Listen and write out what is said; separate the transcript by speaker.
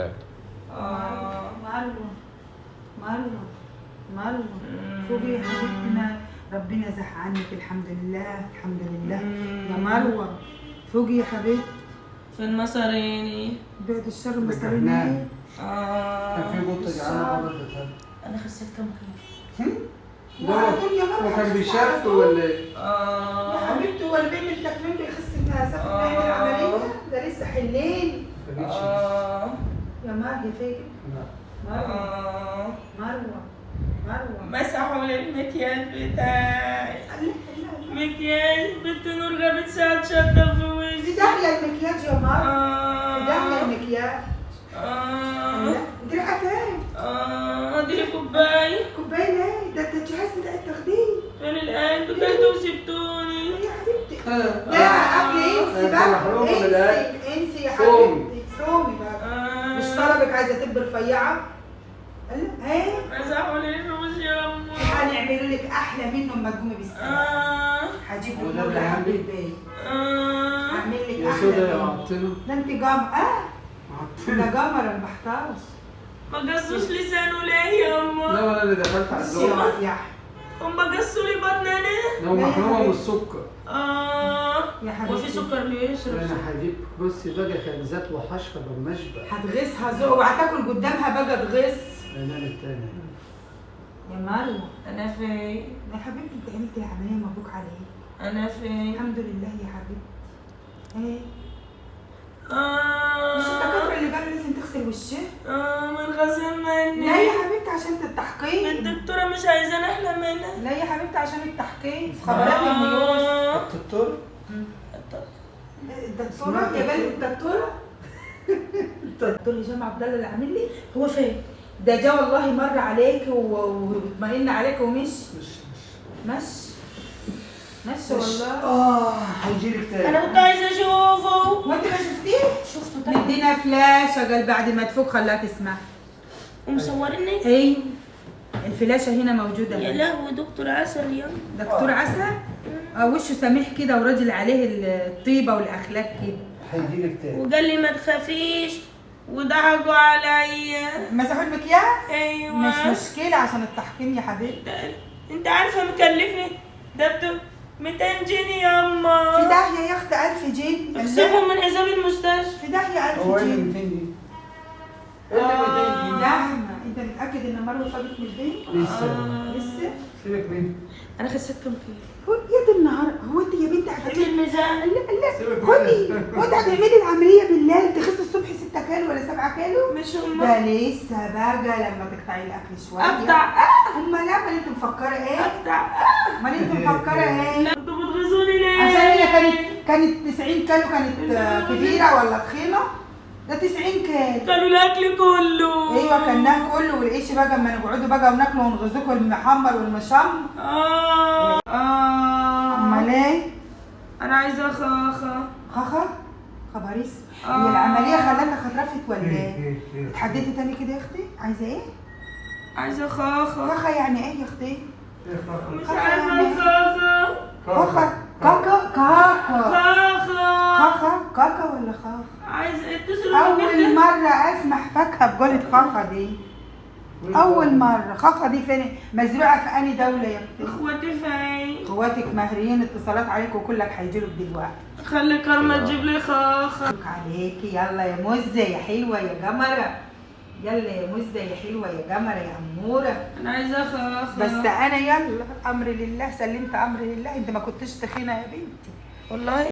Speaker 1: مروة فوقي يا حبيبتنا، ربنا زح عنك. الحمد لله الحمد لله يا مروة، فوقي يا حبيبتي.
Speaker 2: فين مصاريني؟
Speaker 1: بعد الشر مصاريني.
Speaker 3: كان في بطة جعانة
Speaker 2: انا خسيت كم كيلو؟
Speaker 3: هو كان بيشاف ولا ايه؟
Speaker 1: يا حبيبتي هو اللي بيعمل تكميم بيخس بها سافر نعمل عملية؟ ده لسه حلين. يا مروة فين؟ مروة
Speaker 2: مسحوا لي المكياج بتاعي. مكياج بنت نور جابت ساعة شطة في وشي.
Speaker 1: في داهية المكياج يا مروة، في داهية المكياج. انت رايحة فين؟
Speaker 2: ادي لي كوباية.
Speaker 1: كوباية ليه؟ ده انت الجهاز بتاع التخدير.
Speaker 2: فين القلب؟ كلتوا وسبتوني.
Speaker 1: يا حبيبتي لا اكل انسي بقى، انسي يا حبيبتي، صومي بقى. مش طلبك عايزة تبقى رفيعة؟ ايه؟
Speaker 2: مسحوا لي الروش يا امي.
Speaker 1: هنعملوا لك احلى منه اما تقومي بالسلامة. هجيب له نور لحد البيت. هعمل لك
Speaker 3: يا
Speaker 1: احلى
Speaker 3: سودا يا
Speaker 1: منه.
Speaker 3: معطله.
Speaker 1: ده انت قمر. ده قمر المحتاج.
Speaker 2: ما قصوش لسانه ليه يا امي؟
Speaker 3: لا ولا اللي دخلت على
Speaker 1: بصي يا
Speaker 3: الزوم.
Speaker 1: مريح.
Speaker 2: هم قصوا لي بطني.
Speaker 3: لو محرومة من السكر.
Speaker 1: يا حبيبتي
Speaker 2: وفي سكر ليشرب.
Speaker 3: انا هجيب بصي بقى خبزات وحشرة بالمشبع.
Speaker 1: هتغيظها ذوق وهتاكل قدامها بقى تغيظ.
Speaker 3: انا التاني.
Speaker 1: يا مروة
Speaker 2: انا فين؟
Speaker 1: يا حبيبتي انت عملتي العملية مبروك عليك.
Speaker 2: انا فين؟
Speaker 1: الحمد لله يا حبيبتي. ايه؟ مش الدكاترة اللي قالوا لازم تغسل وشها؟
Speaker 2: من غسل مني.
Speaker 1: لا يا حبيبتي عشان التحقيق.
Speaker 2: الدكتورة مش عايزاني احلى منها.
Speaker 1: لا يا حبيبتي عشان التحقيق في خبرات الميوس.
Speaker 3: الدكتور؟
Speaker 1: الدكتورة يا بنت الدكتورة. الدكتور هشام عبد الله اللي عامل لي.
Speaker 2: هو فين؟
Speaker 1: ده جا والله مر عليك واطمئن عليك ومش مش والله.
Speaker 3: هيجيلك تاني.
Speaker 2: انا كنت عايزة اشوفه.
Speaker 1: وانت ما شفتيه؟
Speaker 2: شفته تاني.
Speaker 1: مدينا فلاشة قال بعد ما تفوق خلاها تسمع.
Speaker 2: ومصورني؟
Speaker 1: ايوه الفلاشة هنا موجودة.
Speaker 2: يا لهوي دكتور عسل يا.
Speaker 1: دكتور عسل وشه سميح كده وراجل عليه الطيبة والاخلاق كده.
Speaker 3: هيجيلك تاني.
Speaker 2: وقال لي ما تخافيش وضحكوا عليا.
Speaker 1: مسحوا المكياج؟
Speaker 2: ايوه
Speaker 1: مش مشكلة عشان التحكيم يا حبيبتي.
Speaker 2: انت عارفة مكلفني ده 200 جنيه ياما.
Speaker 1: في داهية يا اختي 1000 جنيه.
Speaker 2: احسبهم من حساب المستشفى.
Speaker 1: في داهية 1000
Speaker 3: هو ايه
Speaker 1: جنيه.
Speaker 3: 200 جنيه؟ ايه اللي 200 جنيه؟
Speaker 1: زحمة. انت متأكد ان مروة فاضت من البيت؟ لسه؟
Speaker 3: سيبك منه.
Speaker 2: انا خسيت كم كيلو؟
Speaker 1: هو يا دي النهار، هو انت يا بنتي
Speaker 2: هاتي الميزان.
Speaker 1: لا
Speaker 3: سيبك
Speaker 1: خدي
Speaker 3: منه.
Speaker 1: خدي هتعملي العملية بالله تخسي الصبح 6 كيلو ولا 7 كيلو؟
Speaker 2: مش هم.
Speaker 1: ده لسه بقى لما تقطعي الاكل شوية.
Speaker 2: اقطع.
Speaker 1: امال لا، امال انت مفكرة ايه؟
Speaker 2: اقطع.
Speaker 1: امال انت مفكرة ايه؟
Speaker 2: لا انتوا بتغيظوني ليه؟
Speaker 1: عشان هي كانت 90 كيلو كانت كبيرة ولا تخينة؟ ده 90 كيلو.
Speaker 2: كانوا الاكل كله.
Speaker 1: ايوه كلناه كله والعيش بقى اما نقعدوا بقى وناكله ونغزوكوا المحمر والمشم. امال ايه؟
Speaker 2: انا عايزه خاخه.
Speaker 1: خخر؟ خباريس؟ هي العملية خلتها خطرفت ولا ايه؟ اتحددتي تاني كده يا اختي؟ عايزة ايه؟
Speaker 2: عايزه خاخه.
Speaker 1: خخة يعني ايه يا اختي؟
Speaker 2: مش عارفه خاخه.
Speaker 1: خخة كاكا كاكا
Speaker 2: خاخه.
Speaker 1: خخة كاكا ولا خخ؟
Speaker 2: عايزه اتصلوا
Speaker 1: أول مرة أسمع فاكهة بقولة خخة دي. أول مرة. خخة دي فين؟ مزروعة في أنهي دولة يا اختي؟
Speaker 2: اخواتي فين؟
Speaker 1: اخواتك مهريين اتصالات عليك وكلك هيجيلك دلوقتي.
Speaker 2: خلي كرمه تجيب لي خاخه.
Speaker 1: مبروك عليكي. يلا يا مزة يا حلوة يا قمرة. يلا يا مزة يا حلوة يا قمرة يا أمورة.
Speaker 2: انا عايزه خاخه.
Speaker 1: بس أنا يلا أمر لله، سلمت أمر لله. أنت ما كنتش تخينة يا بنتي
Speaker 2: والله